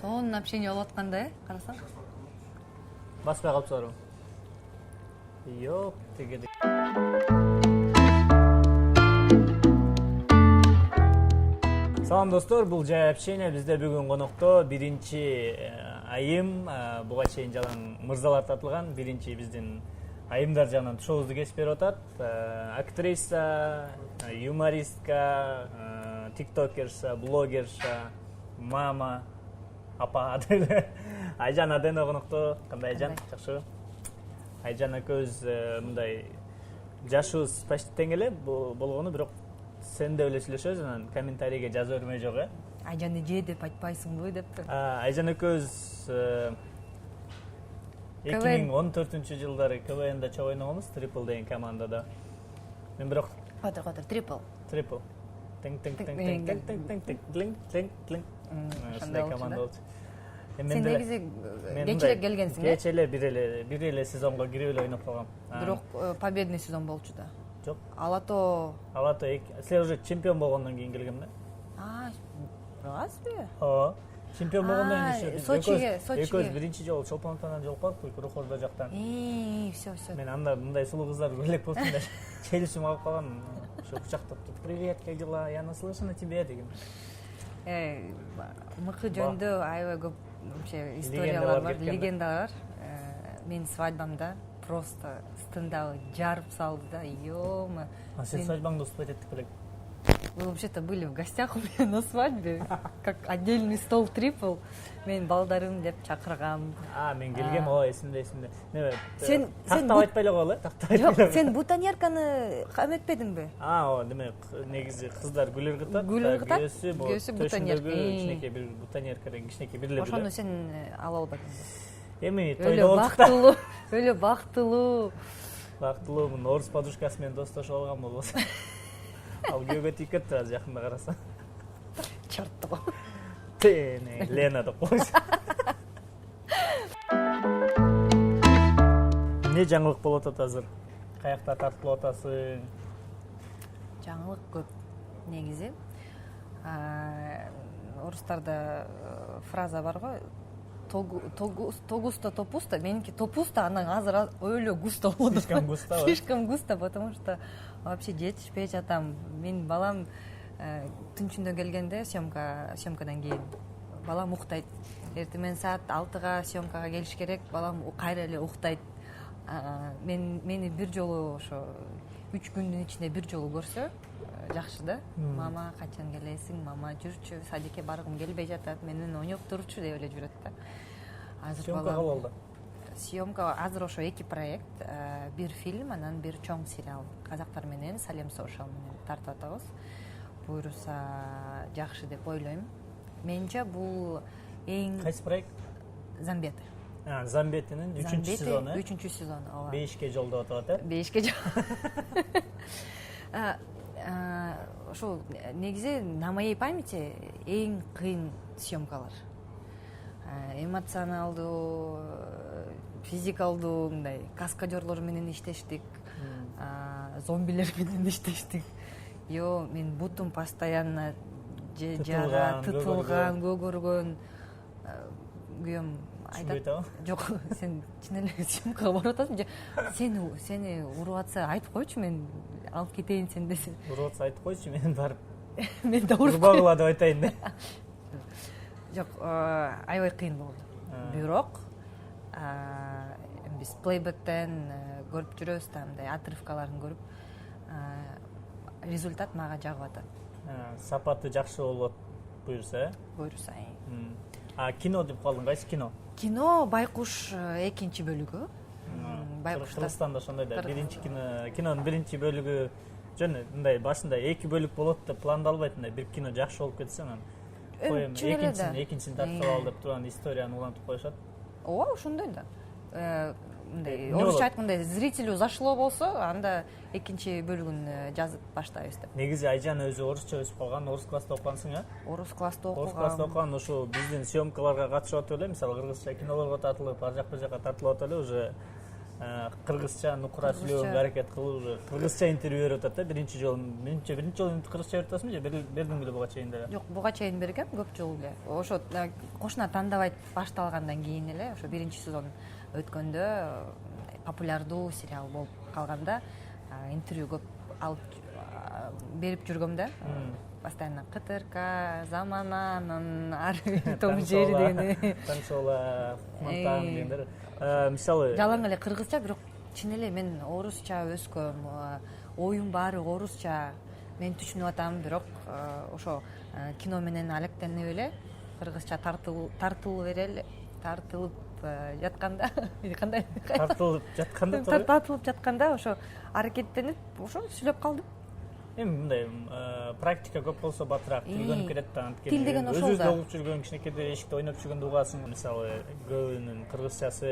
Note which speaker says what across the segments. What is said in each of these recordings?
Speaker 1: сонун общение болуп атканда, карасаң.
Speaker 2: Баспай калыпсызарбы? Жок, тигиди. Салам достор, бул жай общение. Бизде бүгүн конокто биринчи айым, буга чейин жалаң мырзалар тартылган, биринчи биздин айымдар жагынан тушообузду кесип берип атат. Актриса, юмористка, тиктокерша, блогерша, мама, апа деле. Айжан Адена конокто. Кандай Айжан? Жакшыбы? Айжан экөөбүз мындай жашыбыз почти тең эле болгону, бирок сен де эле сүйлөшөбүз, анан комментарийге жаза бермөй жок,
Speaker 1: Айжанды же деп айтпайсыңбы депти.
Speaker 2: Айжан экөөбүз 2014-жылдары КВНда чоң ойногонбуз, Triple деген командада. Мен бирок
Speaker 1: Котор, Triple.
Speaker 2: Тинг. Ушундай команда болчу.
Speaker 1: Сен негизи кечирээк келгенсиң,
Speaker 2: Кеч эле бир эле сезонго кирип эле ойноп калгам.
Speaker 1: Бирок победный сезон болчу да.
Speaker 2: Жок.
Speaker 1: Алато
Speaker 2: силер уже чемпион болгондон кийин келгем да.
Speaker 1: Расбы?
Speaker 2: Ооба. Чемпион болгондон кийин
Speaker 1: Сочиге.
Speaker 2: Экөөбүз биринчи жолу чолпондон жолукпадыкпы, Рухордо жактан.
Speaker 1: Все.
Speaker 2: Мен анда мындай сулуу кыздар элек болсун да челишим алып калгам. Ошо кучактап туруп, привет, как дела? Я наслышан о тебе деген.
Speaker 1: Мыкы жөндө аябай көп вообще историялар бар, легендалар. Менин свадьбамда просто стендабы жарып салды да, ёма.
Speaker 2: А сен свадьбаңды успеть этип белек?
Speaker 1: Вы вообще-то были в гостях у меня на свадьбе, как отдельный стол Triple. Мен балдарым деп чакыргам.
Speaker 2: Мен келгем, эсимде.
Speaker 1: Сен
Speaker 2: тактап айтпай эле коелу,
Speaker 1: Жок, сен бутонерканы эметпедиңби?
Speaker 2: Деме, негизи кыздар гүл ыргытат,
Speaker 1: күйөөсү бутонерка.
Speaker 2: Кичинекей бир бутонерка деген кичинекей бир эле.
Speaker 1: Ошону сен ала албадың.
Speaker 2: Эми тойдо болдук да.
Speaker 1: Өлө бактылуу.
Speaker 2: Бактылуумун, орус подружкасы менен достошуп алган болбосо. Ал күйөөгө тийип кетти азыр жакында карасаң.
Speaker 1: Чартты.
Speaker 2: Лена деп койсу. Не жаңылык болуп атат азыр? Каякта тартылып атасың?
Speaker 1: Жаңылык көп негизи. Орустарда фраза бар го, тогусто топусто, меники топусто, анан азыр өлө густо болду. Слишком густо, потому что вообще жетишпей жатам. Мен балам түнчүндө келгенде съемкадан кийин балам уктайт. Эртемен саат 6-га съемкага келиш керек, балам кайра эле уктайт. Мени бир жолу ошо 3 күндүн ичинде бир жолу көрсө жакшы да. Мама качан келесиң? Мама жүрчү, садикке баргым келбей жатат, менен ойноп турчу деп эле жүрөт да. Азыр балам
Speaker 2: Съемкага болду.
Speaker 1: Съемка азыр ошо 2 проект, бир фильм, анан бир чоң сериал. Казактар менен Салем Social менен тартып атабыз. Буйруса жакшы деп ойлойм. Менче бул эң
Speaker 2: Кайсы проект?
Speaker 1: Замбеты.
Speaker 2: Замбетинин 3-чү сезону.
Speaker 1: 3-чү сезону, ооба.
Speaker 2: 5ке жолдоп атат,
Speaker 1: 5ке жол. Ошо негизи на моей памяти эң кыйын съемкалар. Эмоционалдуу, физикалдуу, мындай каскадерлор менен иштештик, зомбилер менен иштештик. Мен бутум постоянно жара, тытылган, көгөргөн. Күйөөм айтат. Жок, сен чын эле съемкага барып атасың. Сени уруп атса айтып койчу, мен алып кетейин сен десем.
Speaker 2: Уруп атса айтып койчу, мен барып.
Speaker 1: Мен да
Speaker 2: урбагыла деп айтайын да.
Speaker 1: Жок, аябай кыйын болду. Бирок биз плейбэктен көрүп жүрөбүз да, мындай отрывкаларын көрүп, результат мага жагып атат.
Speaker 2: Сапаты жакшы болот буюрса,
Speaker 1: Буйруса.
Speaker 2: Кино деп калдың, кайсы кино?
Speaker 1: Кино Байкуш 2-чи бөлүгү.
Speaker 2: Кыргызстанда ошондой да, биринчи кинонун биринчи бөлүгү жөн мындай башында 2 бөлүк болот деп пландалбайт, мындай бир кино жакшы болуп кетсе анан коем экинчисин тартып ал деп турган историяны улантып коюшат.
Speaker 1: Ооба, ошондой да. Мындай орусча айткандай зрителю зашло болсо, анда экинчи бөлүгүн жазып баштайбыз деп.
Speaker 2: Негизи Айжан өзү орусча өсүп калган, орус класста окугансың,
Speaker 1: Орус класста окуган.
Speaker 2: Орус класста окуган, ошо биздин съемкаларга катышып атып эле, мисалы кыргызча кинолорго тартылып, ар жак бир жака тартылып атып эле, уже кыргызча нукура сүйлөөгө аракет кылып кыргызча интервью берип атат да биринчи жолу. Менимче биринчи жолу кыргызча берип атасыңбы же бердиң беле буга чейин деле?
Speaker 1: Жок, буга чейин бергем көп жолу эле. Ошо кошуна тандабайт башталгандан кийин эле ошо биринчи сезон өткөндө популярдуу сериал болуп калганда интервью көп алып берип жүргөм да. Постоянно КТРК, Замана, анан ар том жери дегени.
Speaker 2: Таңсола, Мантан дегендер. Мисалы
Speaker 1: Жалаң эле кыргызча, бирок чын эле мен орусча өскөм, оюм баары орусча. Мен түшүнүп атам, бирок ошо кино менен алектенип эле кыргызча тартылып жатканда, кандай? Тартылып жатканда ошо аракеттенип, ошо сүйлөп калдым.
Speaker 2: Эми мындай практика көп болсо батыраак тийгөнүп кетет да.
Speaker 1: Тил деген ошол да.
Speaker 2: Өзү окуп жүргөн кичинекейде эшикте ойноп жүргөндө угасың. Мисалы көбүнүн кыргызчасы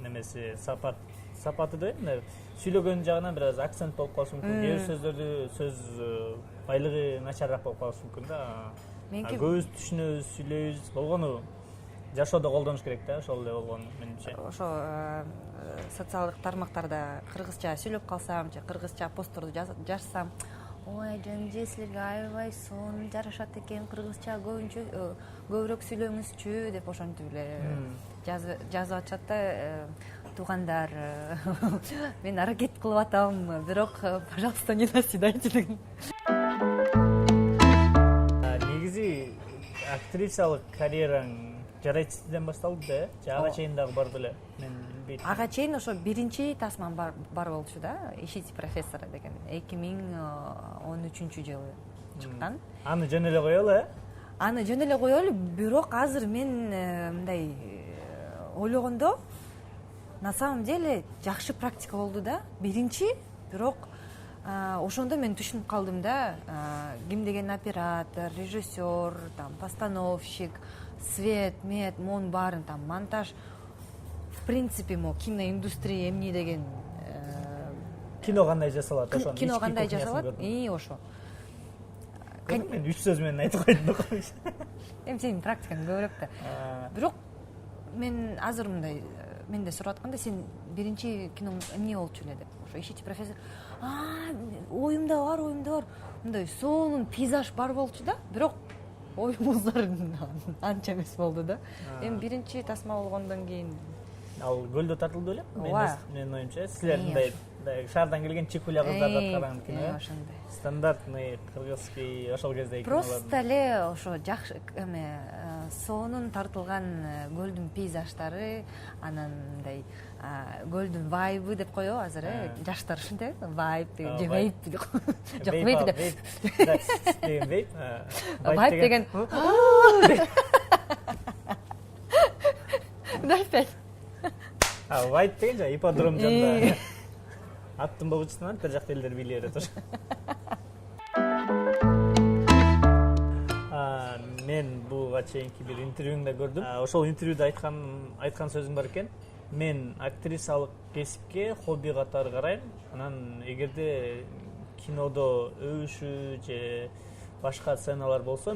Speaker 2: немеси сапаты да мындай сүйлөгөн жагынан бир аз акцент болуп калышы мүмкүн. Кээ бир сөздөрдү сөз байлыгы начарыраак болуп калышы мүмкүн да. Көбүбүз түшүнөбүз, сүйлөйбүз. Болгону жашоодо колдонуш керек да, ошол эле болгон менимче.
Speaker 1: Ошо социалдык тармактарда кыргызча сүйлөп калсам же кыргызча постторду жазсам, ой жана силерге аябай сонун жарашат экен, кыргызча көбүрөөк сүйлөңүзчү деп ошентип эле жазып атышат да. Туугандар, мен аракет кылып атам, бирок пожалуйста не наседайте деген.
Speaker 2: Негизи актрисалык карьераң жарайчысынан башталды да, же ага чейин дагы бар беле? Мен билбейм.
Speaker 1: Ага чейин ошо биринчи тасмам бар болчу да, «Ищите профессора» деген 2013-жылы чыккан.
Speaker 2: Аны жөн эле коелу,
Speaker 1: Аны жөн эле коелу, бирок азыр мен мындай ойлогондо на самом деле жакшы практика болду да. Биринчи, бирок ошондо мен түшүнүп калдым да, ким деген оператор, режиссер, там постановщик, свет, мед, мон баарын там монтаж. В принципе, киноиндустрия эмне деген
Speaker 2: кино кандай жасалат, ошо.
Speaker 1: Кино кандай жасалат? Ошо.
Speaker 2: Мен 3 сөз менен айтып койдум да.
Speaker 1: Эми сенин практикаң көбүрөөк да. Бирок мен азыр мындай менде сурап атканда, сен биринчи киноң эмне болчу эле деп. Ошо «Ищите профессор». Оюмда бар. Мындай сонун пейзаж бар болчу да, бирок оюңуздар анча эмес болду да. Эми биринчи тасма болгондон кийин
Speaker 2: ал көлдө тартылды беле? Менин оюмча, силер мындай шаардан келген чекуля кыздарды аткарган кино.
Speaker 1: Ошондой.
Speaker 2: Стандартный кыргызский ошол кездеги кинолор.
Speaker 1: Просто эле ошо жакшы сонун тартылган көлдүн пейзаждары, анан мындай көлдүн вайбы деп коебу азыр, жаштар ушундай вайб деген, же вейп жок, вейп деген
Speaker 2: вейп.
Speaker 1: Вайб деген. Мындай.
Speaker 2: Вайп деген жа ипподром жанында. Аттын бабычысынан бир жакта элдер бийлей берет ошо. Мен буга чейинки бир интервьюңда көрдүм. Ошол интервьюда айткан сөзүң бар экен. Мен актрисалык кесипке хобби катары карайм. Анан эгерде кинодо өбүшүү же башка сценалар болсо,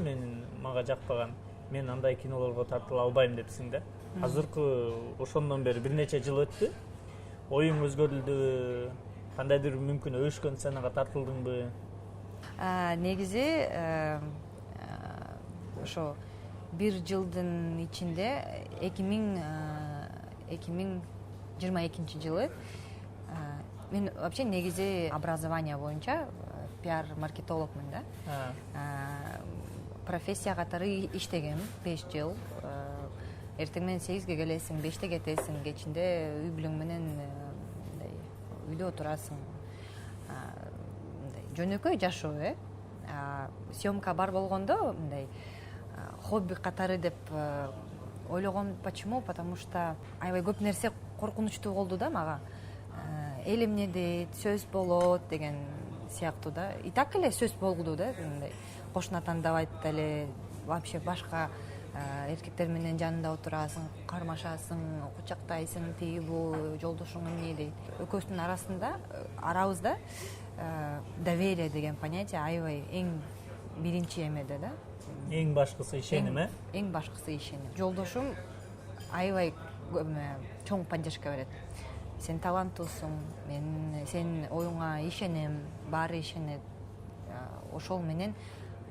Speaker 2: мага жакпаган. Мен андай кинолорго тартыла албайм депсиң да. Азыркы ошондон бери бир нече жыл өттү. Оюң өзгөрүлдүбү? Кандайдыр мүмкүн өбүшкөн сценага тартылдыңбы?
Speaker 1: Негизи ошо бир жылдын ичинде 2022-жылы мен вообще негизи образование боюнча пиар-маркетологмун да. Профессия катары иштегем 5 жыл. Эртең менен 8-ге келесиң, 5-те кетесиң, кечинде үй бүлөң менен үйдө отурасың. Жөнөкөй жашоо, съемка бар болгондо мындай хобби катары деп ойлогом. Почему? Потому что аябай көп нерсе коркунучтуу болду да мага. Эл эмне дейт, сөз болот деген сыяктуу да. И так эле сөз болду да, мындай кошуна тандабайт эле, вообще башка эркектер менен жанында отурасың, кармашасың, кучактайсың, тиги бу жолдошуң эмне дейт. Экөөбүздүн арабызда доверие деген понятие аябай эң биринчи эмеде да.
Speaker 2: Эң башкысы ишеним,
Speaker 1: Эң башкысы ишеним. Жолдошум аябай чоң поддержка берет. сен таланттуусуң, мен сен оюңа ишенем, баары ишенет. Ошол менен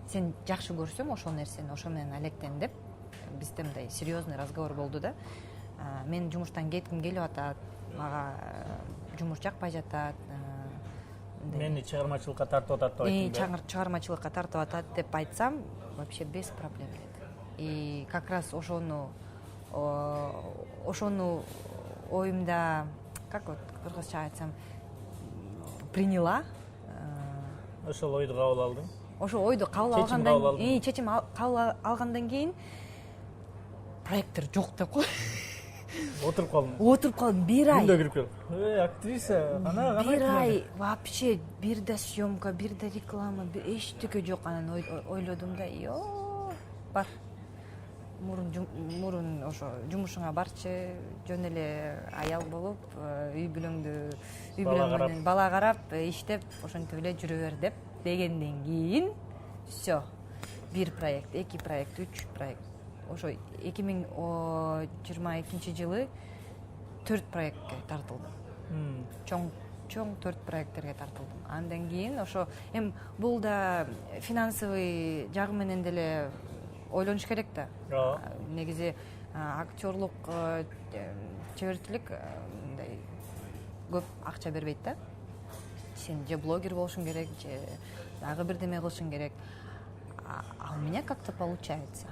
Speaker 1: сен жакшы көрсөң ошол нерсени, ошо менен алектен деп бизде мындай серьезный разговор болду да. Мен жумуштан кетким келип атат, мага жумуш жакпай жатат.
Speaker 2: Мени чыгармачылыкка тартып атат деп айттым.
Speaker 1: Чыгармачылыкка тартып атат деп айтсам, вообще без проблем дейт. И как раз ошону оюмда, как вот кыргызча айтсам, приняла.
Speaker 2: Ошол ойду кабыл алдым.
Speaker 1: Ошол ойду кабыл алгандан, чечим кабыл алгандан кийин проекттер жок деп кой.
Speaker 2: Отуруп калдым.
Speaker 1: Отуруп калдым 1 ай.
Speaker 2: Күндө кирип келип. Актриса, кана
Speaker 1: 1 ай вообще бир да съемка, бир да реклама, эчтеке жок. Анан ойлодум да, бар. Мурун ошо жумушуңа барчы, жөн эле аял болуп, үй бүлөң менен бала карап, иштеп, ошентип эле жүрө бер деп дегенден кийин всё. 1 проект, 2 проект, 3 проект. Ошо 2022 жылы 4 проектке тартылдым. Чоң 4 проекттерге тартылдым. Андан кийин ошо бул да финансовый жагы менен деле ойлонуш керек да. Негизи актерлук чеберчилик мындай көп акча бербейт да. Сен же блогер болушуң керек, же дагы бирдеме кылышың керек. А у меня как-то получается.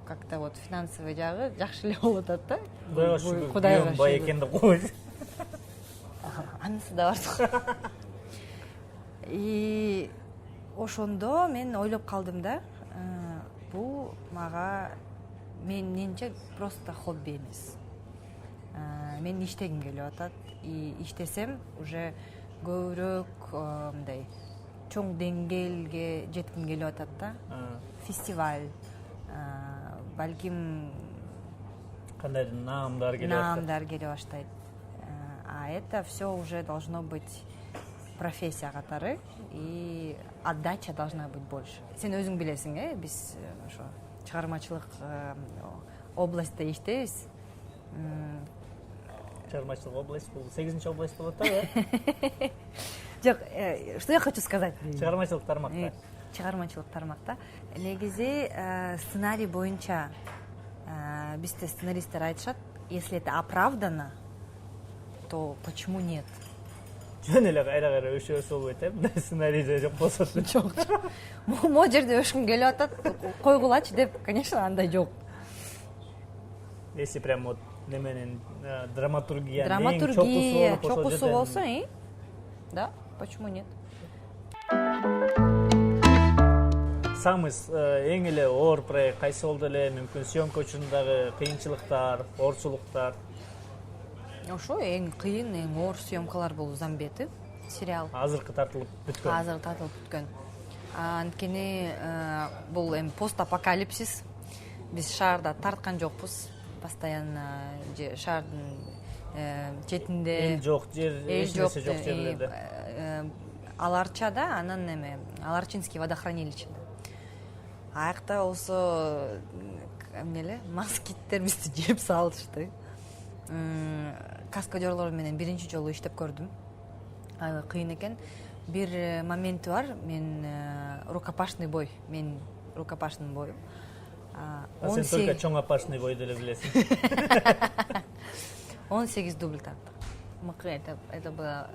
Speaker 1: Как-то вот финансовый жагы жакшы эле болуп атат да.
Speaker 2: Кудайга бай экен деп койбойт.
Speaker 1: Анысы да бар. И ошондо мен ойлоп калдым да, бул мага менимче просто хобби эмес. Мен иштегим келип атат. И иштесем уже көбүрөөк мындай чоң деңгээлге жетким келип атат да. Фестиваль, балким
Speaker 2: кандайдыр наамдар
Speaker 1: келе баштайт. А это все уже должно быть профессия катары, и отдача должна быть больше. Сен өзүң билесиң, биз ошо чыгармачылык областьта иштейбиз.
Speaker 2: Чыгармачылык область бул 8-чи область болот да?
Speaker 1: Жок, что я хочу сказать?
Speaker 2: Чыгармачылык тармакта.
Speaker 1: Чыгармачылык тармакта. Негизи сценарий боюнча бизде сценаристтер айтышат, если это оправдано, то почему нет?
Speaker 2: Жөн эле кайра өшө болбойт, мындай сценарийде жок болсо.
Speaker 1: Жок. Могу жерде өшкүм келип атат, койгулачы деп, конечно, андай жок.
Speaker 2: Если прям вот неменен драматургия
Speaker 1: чокусу болсо, да, почему нет?
Speaker 2: Самыз эң эле оор проект кайсы болду эле? Мүмкүн съемка учурундагы кыйынчылыктар, оорчулуктар?
Speaker 1: Ошо эң кыйын, эң оор съемкалар бул Замбети сериал.
Speaker 2: Азыркы тартылып бүткөн.
Speaker 1: Азыр тартылып бүткөн. Анткени бул постапокалипсис. Биз шаарда тарткан жокпуз. Постоянно шаардын четинде
Speaker 2: Эл жок жер, эч нерсе жок жерлерде.
Speaker 1: Аларчада, анан Аларчинский водохранилищеде. Аякта болсо москиттер бизди жеп салышты. Каскадерлор менен биринчи жолу иштеп көрдүм. Аябай кыйын экен. Бир моменти бар, мен рукопашный бой, мен рукопашный бою.
Speaker 2: Сен только чоң апашный бойду эле билесиң.
Speaker 1: 18 дубль тарттык. Мыкы, это было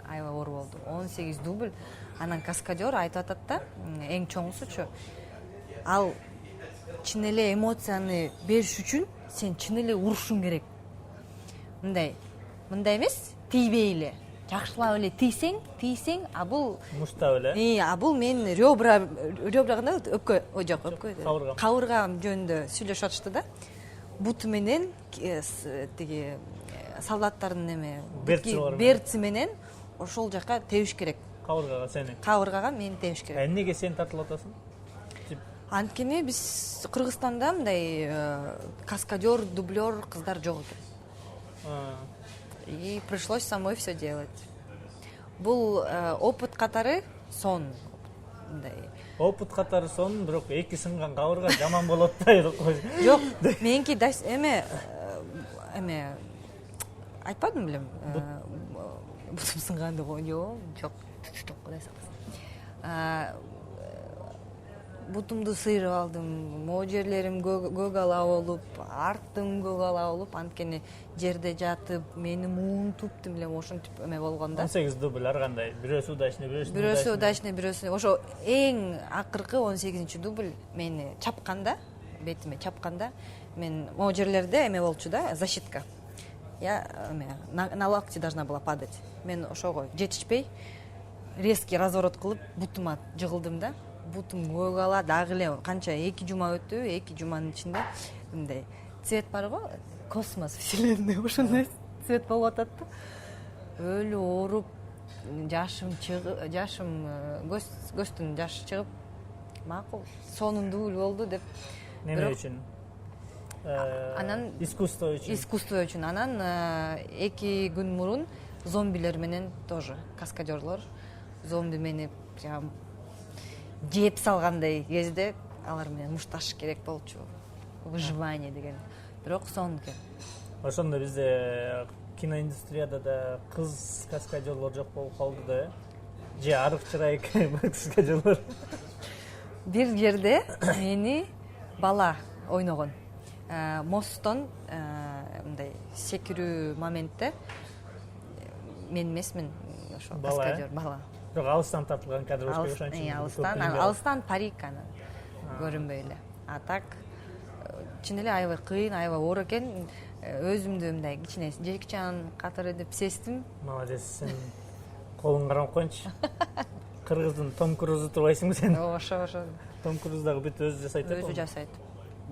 Speaker 1: аябай оор болду. 18 дубль. Анан каскадер айтып атат да, эң чоңусучу. Ал чын эле эмоцияны бериш үчүн сен чын эле урушуң керек. Мындай эмес, тийбей эле. Жакшылап эле тийсең, а бул
Speaker 2: муштап эле.
Speaker 1: А бул мен ребрагында өпкө, кабырга жөнүндө сүйлөшүп атышты да. Бут менен тиги солдаттардын берци менен ошол жака тебиш керек.
Speaker 2: Кабыргага сени.
Speaker 1: Кабыргага мени тебиш керек.
Speaker 2: Эмнеге сен тартылып атасың?
Speaker 1: Анткени биз Кыргызстанда мындай каскадер, дублер кыздар жок экен. И пришлось самой все делать. Бул опыт катары сон.
Speaker 2: Опыт катары сон, бирок эки сынган кабырга жаман болот да.
Speaker 1: Жок, меники айтпадым белем. Бутум сынганды го. Жок. Жок, Кудай сактасын. Бутумду сыйрып алдым, могу жерлерим көк ала болуп, арттым көк ала болуп, анткени жерде жатып, мени муунтуп делем ошентип эме болгон да.
Speaker 2: 18 дубль ар кандай, бирөөсү удачный,
Speaker 1: бирөөсү удачный, бирөөсү ошо эң акыркы 18 дубль мени чапканда, бетиме чапканда, мен могу жерлерде эме болчу да, защитка. Я на локти должна была падать. Мен ошого жетишпей, резкий разворот кылып, бутума жыгылдым да. Бутум көк ала дагы эле канча 2 жума өттү, 2 жуманын ичинде мындай цвет бар го, космос, вселенная ошондой цвет болуп атат да. Өлү ооруп, жашым көздүн жашы чыгып, макул, сонун дубль болду деп.
Speaker 2: Неме үчүн?
Speaker 1: Анан
Speaker 2: искусство
Speaker 1: үчүн. Анан 2 күн мурун зомбилер менен тоже каскадерлор зомби мени прям жеп салгандай кезде алар менен мушташыш керек болчу. Выживание деген. Бирок сонун экен.
Speaker 2: Ошондо бизде киноиндустрияда да кыз каскадерлор жок болуп калды да. Же арык чырайк каскадерлор.
Speaker 1: Бир жерде мени бала ойногон. Мосттон мындай секирүү моментте мен эмесмин, ошо каскадер бала.
Speaker 2: Бирок алыстан тартылган кадр ошончо.
Speaker 1: Алыстан парик анан көрүнбөй эле. А так чын эле аябай кыйын, аябай оор экен. Өзүмдү мындай кичине жекчан катары деп сездим.
Speaker 2: Молодец, сен колуң карап коюнчу. Кыргыздын Том Крузу турбайсыңбы сен?
Speaker 1: Ошо.
Speaker 2: Том Круз дагы бүт өзү жасайт да.
Speaker 1: Өзү жасайт.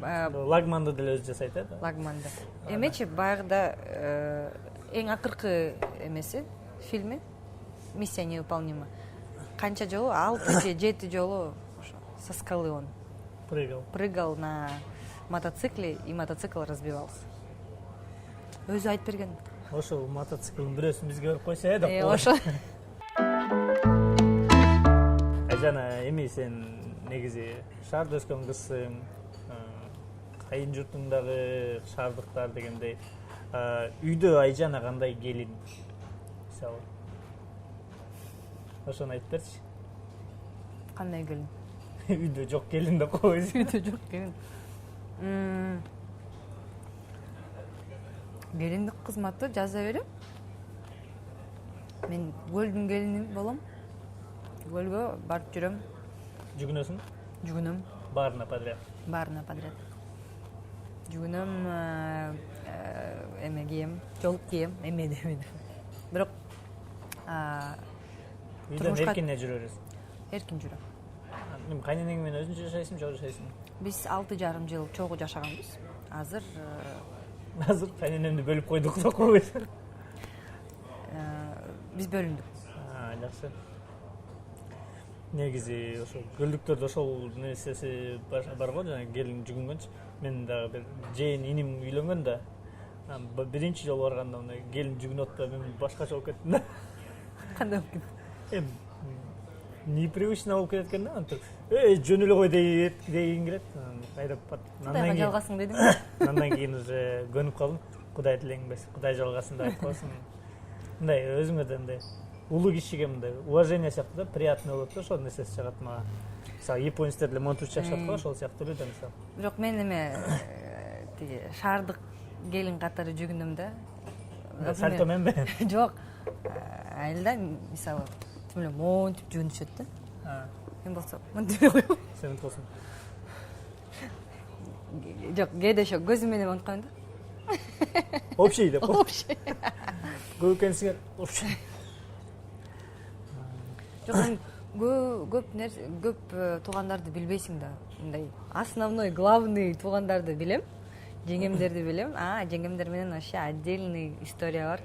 Speaker 2: Лагманды деле өзү жасайт да.
Speaker 1: Лагманды. Эмечи баягыда эң акыркы эмеси, фильми «Миссия невыполнима». Канча жолу, 6 же 7 жолу со скалы он прыгал на мотоцикле, и мотоцикл разбивался. Өзү айтып берген.
Speaker 2: Ошо мотоциклдин бирөөсүн бизге берип койсо деп.
Speaker 1: Ошо.
Speaker 2: Айжана, эми сен негизи шаарда өскөн кызсың, кайын журтуңдагы шаардыктар дегендей. Үйдө Айжана кандай келин? Мисалы. Ошону айтып берчи.
Speaker 1: Кандай келин?
Speaker 2: Үйдө жок келин деп койбойсуң.
Speaker 1: Үйдө жок келин. Келиндик кызматты жаза берем. Мен көлдүн келини болом. Көлгө барып жүрөм.
Speaker 2: Жүгүнөсүң?
Speaker 1: Жүгүнөм.
Speaker 2: Баарына подряд.
Speaker 1: Жүгүнөм, эме кийем, жолук кийем, эме демейм. Бирок
Speaker 2: үйдөн эркине жүрө бересиң.
Speaker 1: Эркин жүрөм.
Speaker 2: Кайненең менен өзүң жашайсың, жок жашайсың?
Speaker 1: Биз 6,5 жыл чогуу жашаганбыз. Азыр
Speaker 2: кайненемди бөлүп койдук деп койбойсуң?
Speaker 1: Биз бөлүндүк.
Speaker 2: Жакшы. Негизи ошо көлдүктөрдө ошол нерсеси бар го, жана келин жүгүнгөнчү. Мен дагы бир жээн иним үйлөнгөн да. Биринчи жолу барганда мына келин жүгүнүп атпай, мен башкача болуп кеттим да.
Speaker 1: Кандай болуп кетти?
Speaker 2: Непривычно болуп кеткен да. Антип, жөн эле кой деген келет. Кайрап
Speaker 1: Кудайга жалгасын дедим.
Speaker 2: Андан кийин уже көнүп калдым. Кудай тилеңбес, Кудай жалгасын деп айтып коесуң. Мындай өзүңө да мындай улуу кишиге мындай уважение сыяктуу да, приятный болот да, ошол нерсеси жагат мага. Мисалы, японецтер деле монтуч жашап го, ошол сыяктуу эле да мисалы.
Speaker 1: Бирок мен эме тиги шаардык келин катары жүгүнөм да.
Speaker 2: Сальто менби?
Speaker 1: Жок. Айылда мисалы, тим эле монтип жүгүнүшөт да. Мен болсо монтип койом.
Speaker 2: Сен болсоң.
Speaker 1: Жок, кээде ошо көзүм менен монтуп коем да.
Speaker 2: Общий деп.
Speaker 1: Общий.
Speaker 2: Көп экенсиңер, общий.
Speaker 1: Жок, көп туугандарды билбейсиң да. Мындай основной, главный туугандарды билем. Жеңемдерди билем. Жеңемдер менен вообще отдельный история бар.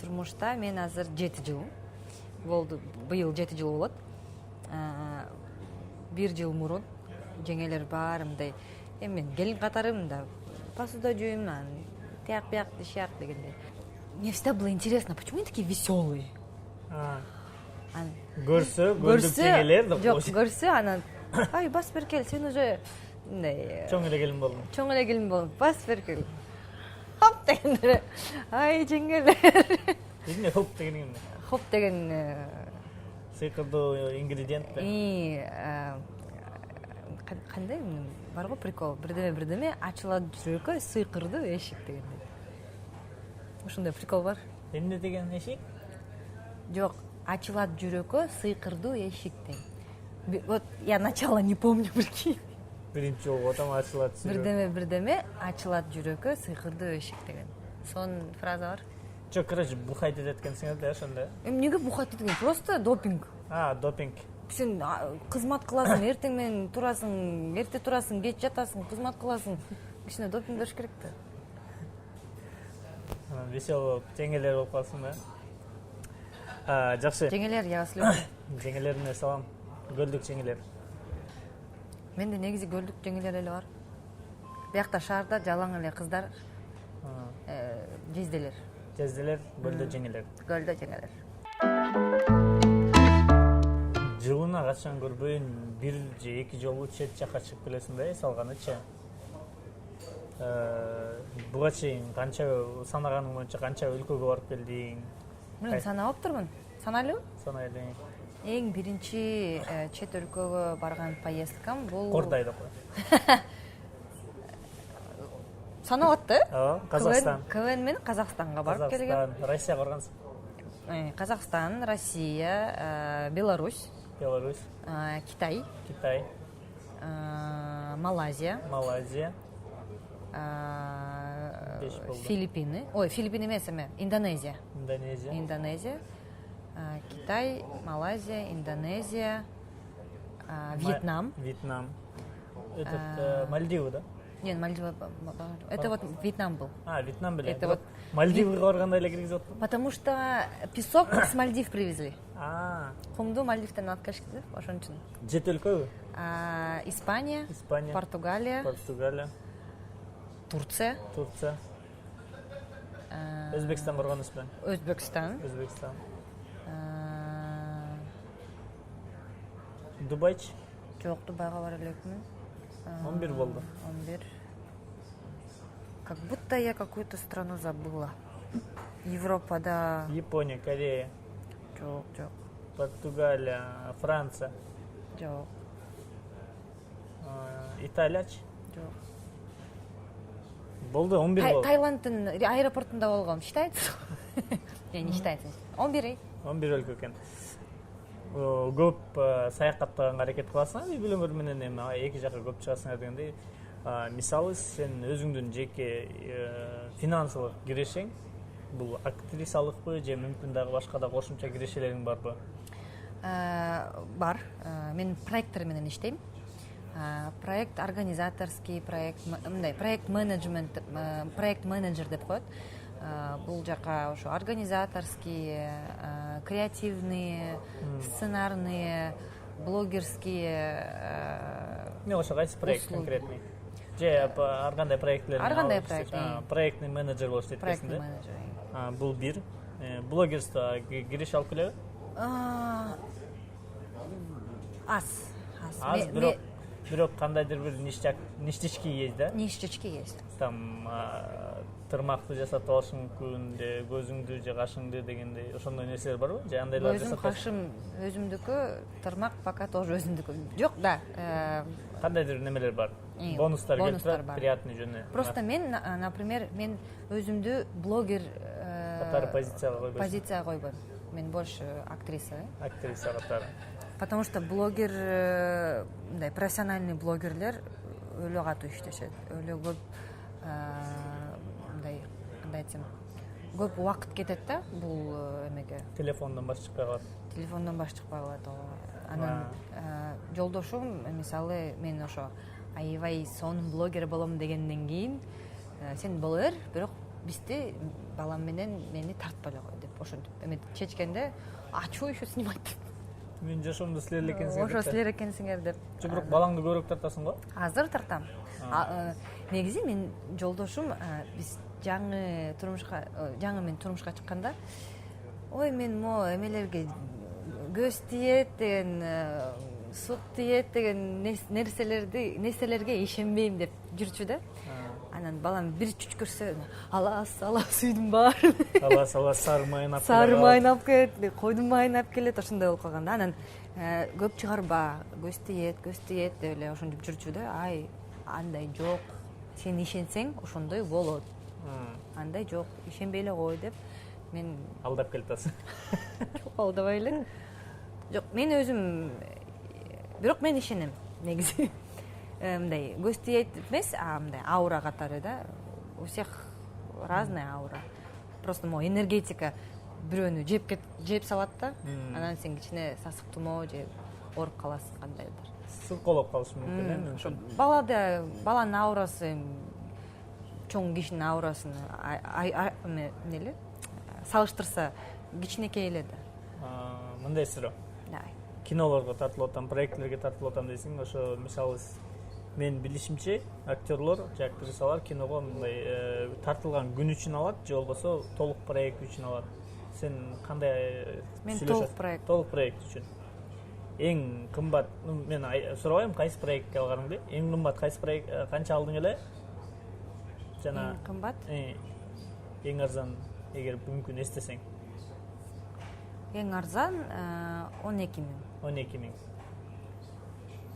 Speaker 1: Турмушта мен азыр 7 жыл болду. Быйыл 7 жыл болот. 1 жыл мурун жеңелер бар, мындай. Мен келин катарым да. Посуда жуйм, тияк-бияк, шияк дегендей. Мне всегда было интересно, почему они такие веселые?
Speaker 2: Көрсө, көлдүк жеңелер деп
Speaker 1: койсу. Жок, көрсө, анан ай, бас беркел, сен уже
Speaker 2: чоң эле келин болдуң.
Speaker 1: Бас беркел. Хоп дегендер. Ай, жеңгелер.
Speaker 2: Эмне хоп деген эмне?
Speaker 1: Хоп деген
Speaker 2: Сыйкырдуу ингредиент бе?
Speaker 1: кандай бар го прикол. Бирдеме ачылат жүрөккө сыйкырдуу эшик дегендей. Ушундай прикол бар.
Speaker 2: Эмне деген эшик?
Speaker 1: Жок, ачылат жүрөккө сыйкырдуу эшик деген. Вот я начало не помню, прикинь.
Speaker 2: Биринчи жолу там ачылат жүрөк.
Speaker 1: Бирдеме ачылат жүрөккө сыйкырдуу эшик деген. Сонун фраза бар.
Speaker 2: Жок, короче, бухайт эткенсиңер да ошондо.
Speaker 1: Эмнеге бухать эткен? Просто допинг.
Speaker 2: Допинг.
Speaker 1: Сен кызмат кыласың, эртең менен турасың, эрте турасың, кеч жатасың, кызмат кыласың. Ичине допинг бериш керек да.
Speaker 2: Весело жеңелер болуп калсын да. Жакшы.
Speaker 1: Жеңелер, я вас люблю.
Speaker 2: Жеңелерине салам. Гөлдүк жеңелер.
Speaker 1: Менде негизи гөлдүк жеңелер эле бар. Биякта шаарда жалаң эле кыздар жезделер.
Speaker 2: Жезделер, гөлдө жеңелер.
Speaker 1: Гөлдө жеңелер.
Speaker 2: Жылына качан көрбөйүн, 1 же 2 жолу чет жакка чыгып келесиң да, салганычы. Буга чейин канча санаганың боюнча канча өлкөгө барып келдиң?
Speaker 1: Мен санап турмун. Санайлы?
Speaker 2: Санайлы.
Speaker 1: Эң биринчи чет өлкөгө барган поездкам бул
Speaker 2: Кордайда.
Speaker 1: Саналат да?
Speaker 2: Казакстан.
Speaker 1: КВН менен Казакстанга барып келген.
Speaker 2: Казакстан, Россияга баргансың?
Speaker 1: Казакстан, Россия, Беларусь, Китай, Малайзия, Филиппины. Ой, Филиппины эмес эме, Индонезия. Китай, Малайзия, Индонезия, Вьетнам.
Speaker 2: Это Мальдивы, да?
Speaker 1: Нет, Мальдивы. Это вот Вьетнам был.
Speaker 2: Вьетнам были.
Speaker 1: Это вот
Speaker 2: Мальдивыга барганда эле киргизип атпы?
Speaker 1: Потому что песок с Мальдив привезли. Кумду Мальдивтен алып келишти деп, ошон үчүн.
Speaker 2: Жет өлкөбү?
Speaker 1: Испания, Португалия, Турция.
Speaker 2: Өзбекстан баргансызбы?
Speaker 1: Өзбекстан.
Speaker 2: Дубайчы?
Speaker 1: Жок, Дубайга бара элекмин.
Speaker 2: 11 болду.
Speaker 1: 11. Как будто я какую-то страну забыла. Европада.
Speaker 2: Япония, Корея.
Speaker 1: Жок.
Speaker 2: Португалия, Франция.
Speaker 1: Жок.
Speaker 2: Италиячы?
Speaker 1: Жок.
Speaker 2: Болду, 11 болду.
Speaker 1: Таиландтын аэропортунда болгом. Считается? Не считается. 11.
Speaker 2: 11 өлкө экен. Көп саякаттаганга аракет кыласың, үй-бүлөңөр менен эми эки жакка көп чыгасыңар дегендей. Мисалы сен өзүңдүн жеке финансылык кирешең, бул актрисалыкпы же мүмкүн дагы башка да кошумча кирешелериң барбы?
Speaker 1: Бар. Мен проекттер менен иштейм. Проект организаторский, проект менеджмент, проект менеджер деп коет. Бул жака ошо организаторские, креативные, сценарные, блогерские.
Speaker 2: Не ошо кайсы проект конкретный? Же ар кандай проектлер?
Speaker 1: Ар кандай проект.
Speaker 2: Проектный менеджер болуп иштейт дейсиң да?
Speaker 1: Проектный менеджер.
Speaker 2: Бул бир. Блогерство кириш алып келеби?
Speaker 1: Аз,
Speaker 2: бирок кандайдыр бир ништячки есть, да?
Speaker 1: Ништячки есть.
Speaker 2: Там тырмакты жасатып алышың мүмкүн, же көзүңдү же кашыңды дегендей ошондой нерселер барбы? Же андайлар
Speaker 1: жасап? Көзүм, кашым өзүмдүкү, тырмак пока тоже өзүмдүкү. Жок, да.
Speaker 2: Кандайдыр немелер бар? Бонустар келип турат, приятный жөнү.
Speaker 1: Просто мен, например, мен өзүмдү блогер
Speaker 2: катары позицияга
Speaker 1: койбойм. Мен больше актриса.
Speaker 2: Актриса катары.
Speaker 1: Потому что блогер, профессиональный блогерлер өлө катуу иштешет. Өлө көп кандай айтсам, көп убакыт кетет да бул эмеге.
Speaker 2: Телефондон баш чыкпай калат.
Speaker 1: Телефондон баш чыкпай калат. Анан жолдошум мисалы мен ошо аябай сонун блогер болом дегенден кийин сен боло бер, бирок бизди балам менен мени тартпай эле кой деп ошентип эметип чечкенде, а чё еще снимать деп.
Speaker 2: Мен жашоомдо силер эле экенсиңер.
Speaker 1: Ошо силер экенсиңер деп.
Speaker 2: Бирок балаңды көбүрөөк тартасың го?
Speaker 1: Азыр тартам. Негизи мен жолдошум биз жаңы мен турмушка чыкканда, ой мен мо эмелерге көз тиет деген, сут тиет деген нерселерге ишенбейм деп жүрчү да. Анан балам бир чүчкүрсө алас үйдүн баарын
Speaker 2: алас сары майын алып
Speaker 1: сары майын алып келет, койдун майын алып келет, ошондой болуп калган да. Анан көп чыгарба, көз тиет деп эле ошентип жүрчү да. Ай, андай жок. Сен ишенсең ошондой болот. Андай жок, ишенбей эле кой деп мен
Speaker 2: алдап келип атасың.
Speaker 1: Жок, алдабай эле. Жок, мен өзүм бирок мен ишенем негизи. Мындай көз тиет эмес, мындай аура катары да. У всех разная аура. Просто могу энергетика бирөөнү жеп салат да. Анан сен кичине сасык тумоо же ооруп каласың кандайдыр.
Speaker 2: Сылкоолоп калышы мүмкүн,
Speaker 1: Ошо баланын аурасы чоң кишинин аурасын эмеле салыштырса кичинекей эле да.
Speaker 2: Мындай суроо. Кинолорго тартылып атам, проектлерге тартылып атам дейсиң. Ошо мисалы мен билишимче актерлор же актрисалар киного мындай тартылган күн үчүн алат, же болбосо толук проект үчүн алат. Сен кандай сүйлөшөсүң? Толук проект үчүн. Эң кымбат, мен сурабайм кайсы проектке алганыңды. Эң кымбат кайсы проект, канча алдың эле? Жана
Speaker 1: Эң кымбат?
Speaker 2: Эң арзан, эгер мүмкүн эстесең.
Speaker 1: Эң арзан 12 000.
Speaker 2: 12 000.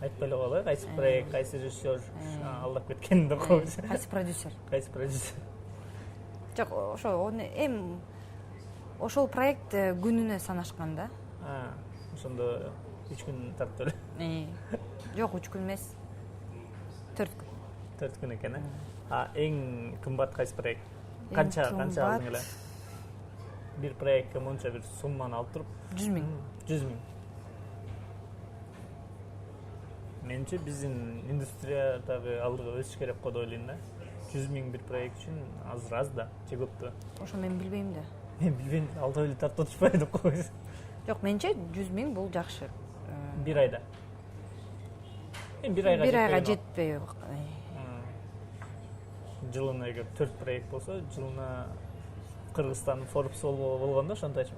Speaker 2: Айтпай эле коелу, кайсы проект, кайсы режиссер алдап кеткенди койсо.
Speaker 1: Кайсы продюсер?
Speaker 2: Кайсы продюсер?
Speaker 1: Жок, ошо ошол проект күнүнө санашкан да.
Speaker 2: Ошондо 3 күн тартып эле.
Speaker 1: Жок, 3 күн эмес. 4 күн.
Speaker 2: 4 күн экен, Эң кымбат кайсы проект? Канча алдың эле? Бир проектке монча бир сумманы алып туруп
Speaker 1: 100 000.
Speaker 2: 100 000. Менче биздин индустриядагы алдыга өсүш керек го деп ойлойм да. 100 000 бир проект үчүн аз да, же көптү?
Speaker 1: Ошо мен билбейм да.
Speaker 2: Мен билбейм, алдап эле тартып отурбайбы деп койсо.
Speaker 1: Жок, менче 100 000 бул жакшы.
Speaker 2: Бир айда. Бир айга
Speaker 1: жетпей.
Speaker 2: Жылына эгер 4 проект болсо, жылына Кыргызстан Forbes болгондо ошондойчу.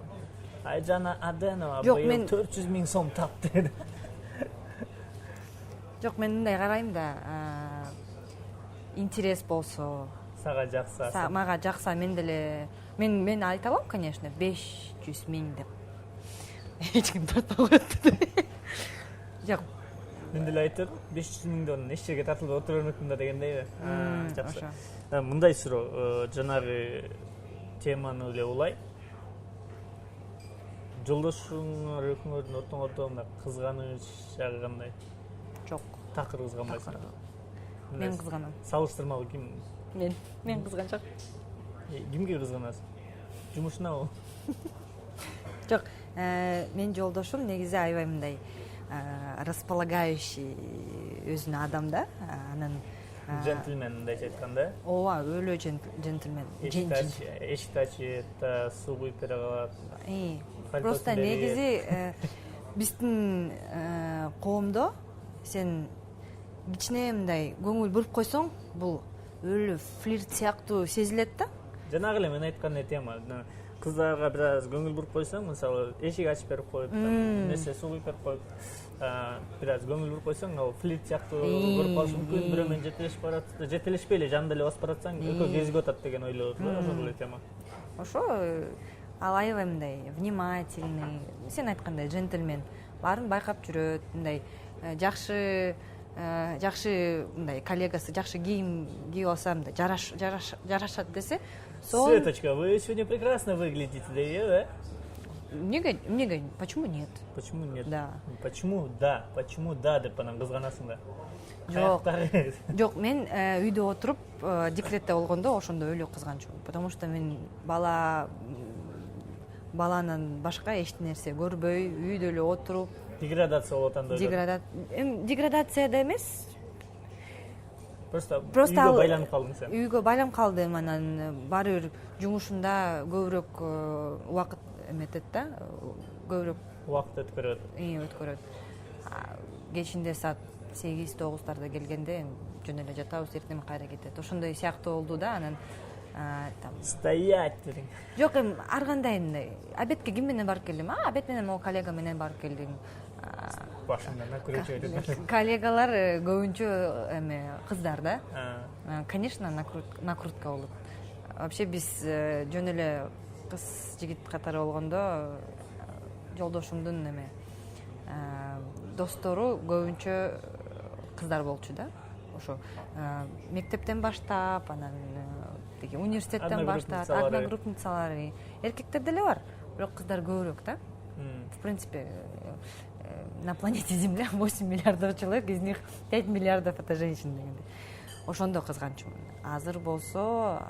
Speaker 2: Айжана Аденова быйыл 400 000 сом тапты.
Speaker 1: Жок, мен мындай карайм да. Интерес болсо,
Speaker 2: сага жакса.
Speaker 1: Мага жакса, мен деле мен айта алам, конечно, 500 000 деп. Эч ким тартпай коет. Жок.
Speaker 2: Мен деле айтып, 500 000дон эч жерге тартылбай отура бермекмин да дегендейби. Жакшы. Мындай суроо, жанагы теманы эле улай. Жолдошуңар экөөңөрдүн ортоңордо кызганыч жагы кандай?
Speaker 1: Жок.
Speaker 2: Такыр кызганбайсың.
Speaker 1: Мен кызганам.
Speaker 2: Салыштырмалуу ким?
Speaker 1: Мен кызганчак.
Speaker 2: Кимге кызганасың? Жумушунабы?
Speaker 1: Жок, мен жолдошум негизи аябай мындай располагающий өзүнө адам да. Анан
Speaker 2: джентльмен мындайча айтканда.
Speaker 1: Ооба, өлө джентльмен.
Speaker 2: Эшикти ачып, суу куюп бере калат.
Speaker 1: Просто негизи биздин коомдо сен кичине мындай көңүл буруп койсоң, бул өлө флирт сыяктуу сезилет да.
Speaker 2: Жанагы эле мен айткан тема. Кыздарга бир аз көңүл буруп койсоң, мисалы эшик ачып берип коюп, нерсе суу куюп берип коюп, бир аз көңүл буруп койсоң, ал флирт сыяктуу көрүп калышы мүмкүн. Бирөө менен жетелешип барат, жетелешпей эле жанында эле басып баратсаң, экөө кезип атат деген ойлор бар, ошол эле тема.
Speaker 1: Ошо ал аябай мындай внимательный, сен айткандай джентльмен, баарын байкап жүрөт, мындай жакшы мындай коллегасы жакшы кийим кийип алса, мындай жарашат десе,
Speaker 2: Светочка, вы сегодня прекрасно выглядите, да?
Speaker 1: Неге? Почему нет?
Speaker 2: Почему нет?
Speaker 1: Да.
Speaker 2: Почему да деп анан кызганасың да.
Speaker 1: Жок, мен үйдө отуруп декретте болгондо ошондо өлө кызганчумун, потому что мен баланын башка эч нерсе көрбөй, үйдө эле отуруп
Speaker 2: деградация болуп атат.
Speaker 1: Деградация да эмес.
Speaker 2: Просто үйгө байланып калдың сен.
Speaker 1: Үйгө байланып калдым, анан баары бир жумушунда көбүрөөк убакыт эметет да, көбүрөөк
Speaker 2: убакыт
Speaker 1: өткөрөт. Кечинде саат 8-9 келгенде жөн эле жатабыз, эртең кайра кетет. Ошондой сыяктуу болду да, анан
Speaker 2: стоять дедиң.
Speaker 1: Жок, ар кандай обедке ким менен барып келдим? Обед менен могу коллега менен барып келдим.
Speaker 2: башында күрөчү өтөт.
Speaker 1: Коллегалар көбүнчө эме кыздар да. Конечно, накрутка болот. Вообще биз жөн эле кыз жигит катары болгондо жолдошумдун эме достору көбүнчө кыздар болчу да. Ошо мектептен баштап, анан университеттен баштап, одногруппницалары, эркектер деле бар, бирок кыздар көбүрөөк да. В принципе, на планете Земля 8 миллиардов человек, из них 5 миллиардов это женщин дегенде. Ошондо кызганчумун. Азыр болсо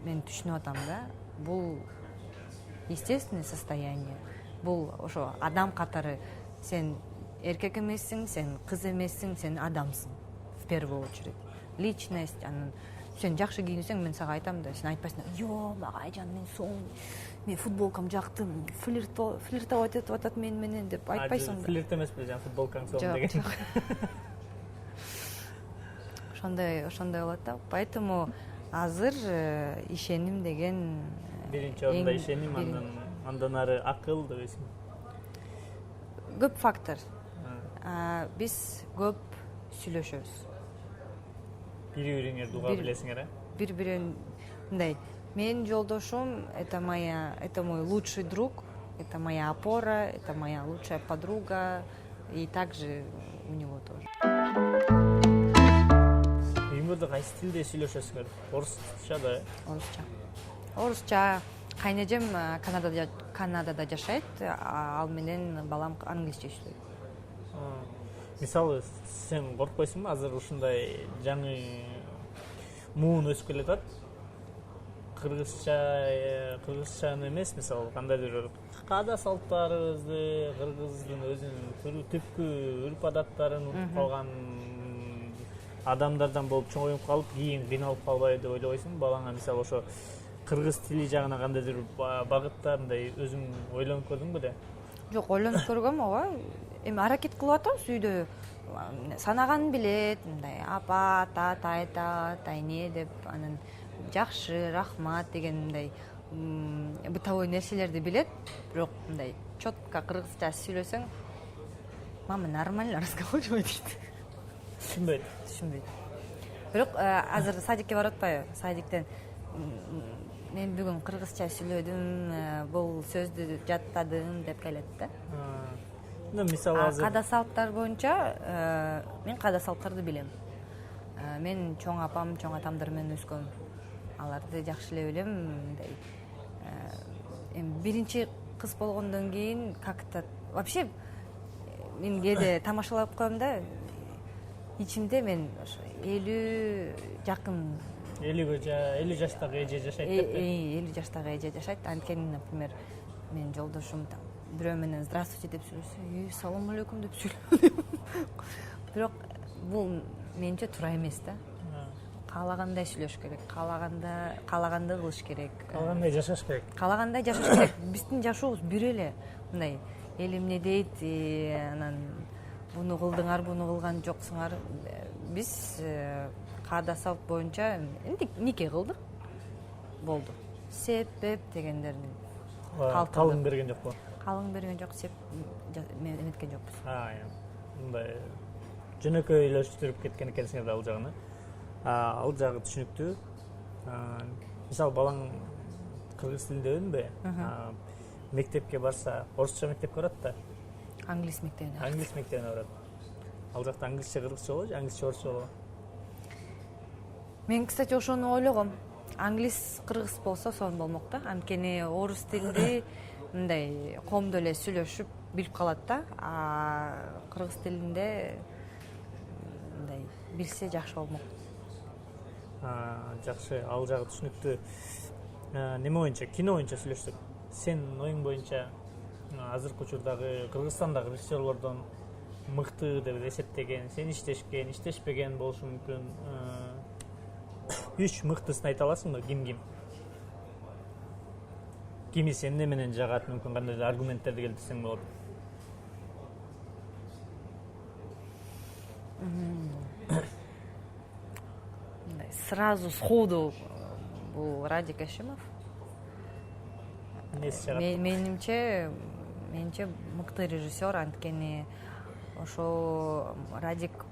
Speaker 1: мен түшүнүп атам да, бул естественное состояние. Бул ошо адам катары сен эркек эмессиң, сен кыз эмессиң, сен адамсың. В первую очередь. Личность, анан сен жакшы кийинсең, мен сага айтам да, сен айтпайсың, "Йо, Агайжан, мен соң, мен футболкам жактым, флиртовать этип атат мен менен" деп айтпайсың да.
Speaker 2: Флирт эмеспи, жана футболкаң соң деген.
Speaker 1: Ошондой болот да. Поэтому азыр ишеним деген
Speaker 2: биринчи орунда ишеним, андан ары акыл дебейсиң.
Speaker 1: Көп фактор. Биз көп сүйлөшөбүз.
Speaker 2: Бири-бириңерди уга билесиңер, э?
Speaker 1: Бири-бирин мындай, менин жолдошум это мой лучший друг, это моя опора, это моя лучшая подруга, и также у него тоже.
Speaker 2: Үйүңөрдө кайсы тилде сүйлөшөсүңөр? Орусча да?
Speaker 1: Орусча. Кайнежем Канадада жашайт, ал менен балам англисче сүйлөйт.
Speaker 2: Мисалы, сен коркпойсуңбу? Азыр ушундай жаңы муун өсүп келатат. Кыргызчаны эмес, мисалы, кандайдыр каада салттарыбызды, кыргыздын өзүнүн түпкү үрп адаттарын унутуп калган адамдардан болуп чоңоюп калып, кийин кыйналып калбайбы деп ойлойсуңбу? Балаңа мисалы ошо кыргыз тили жагына кандайдыр багытта мындай өзүң ойлонуп көрдүңбү де?
Speaker 1: Жок, ойлонуп көргөм, ооба. Эми аракет кылып атабыз үйдө. Санаганын билет, мындай апа, тата айтат, айне деп, анан жакшы, рахмат деген мындай бытовой нерселерди билет, бирок мындай четко кыргызча сүйлөсөң, мама нормально разговаривай дейт. Түшүнбөйт. Бирок азыр садикке барып атпайбы? Садиктен мен бүгүн кыргызча сүйлөдүм, бул сөздү жаттадым деп келет да.
Speaker 2: Мисалы азыр
Speaker 1: каада салттар боюнча мен каада салттарды билем. Мен чоң апам, чоң атамдар менен өскөм. Аларды жакшы эле билем, мындай эми биринчи кыз болгондон кийин как-то вообще мен кээде тамашалап коем да, ичимде мен 50 жакын
Speaker 2: 50 жаштагы эже жашайт деп.
Speaker 1: 50 жаштагы эже жашайт. Анткени, например, мен жолдошум бирөө менен здравствуйте деп сүйлөсө, салам алейкум деп сүйлөйм. Бирок бул менче туура эмес да. Каалагандай сүйлөш керек, каалаганды кылыш керек.
Speaker 2: Каалагандай жашаш керек.
Speaker 1: Каалагандай жашаш керек. Биздин жашообуз бир эле. Мындай эл эмне дейт, анан буну кылдыңар, буну кылган жоксуңар. Биз каада салт боюнча нике кылдык. Болду. Себеп дегендерин
Speaker 2: калың берген жокпу?
Speaker 1: Калың берген жок, эметкен жокпуз.
Speaker 2: Мындай жөнөкөйлөштүрүп кеткен экенсиңер да ал жагын. Ал жагы түшүнүктүү. Мисалы, балаң кыргыз тилинде өбүнбү? Мектепке барса, орусча мектепке барат да?
Speaker 1: Англис мектебине.
Speaker 2: Англис мектебине барат. Ал жакта англисче кыргызча болобу же англисче орусча болобу?
Speaker 1: Мен, кстати, ошону ойлогом. Англис кыргыз болсо сонун болмок да. Анткени орус тилинде мындай коомдо эле сүйлөшүп билип калат да. Кыргыз тилинде мындай билсе жакшы болмок.
Speaker 2: Жакшы, ал жагы түшүнүктүү. Неме боюнча, кино боюнча сүйлөшсөк, сен оюң боюнча азыркы учурдагы Кыргызстандагы режиссерлордон мыкты деп эсептеген, сен иштешкен, иштешпеген болушу мүмкүн. 3 мыктысын айта аласыңбы? Ким? Кими сен менен жагат, мүмкүн кандайдыр аргументтерди келтирсең болот.
Speaker 1: Сразу сходу бул Радик Ашимов. Менимче мыкты режиссер, анткени ошо Радик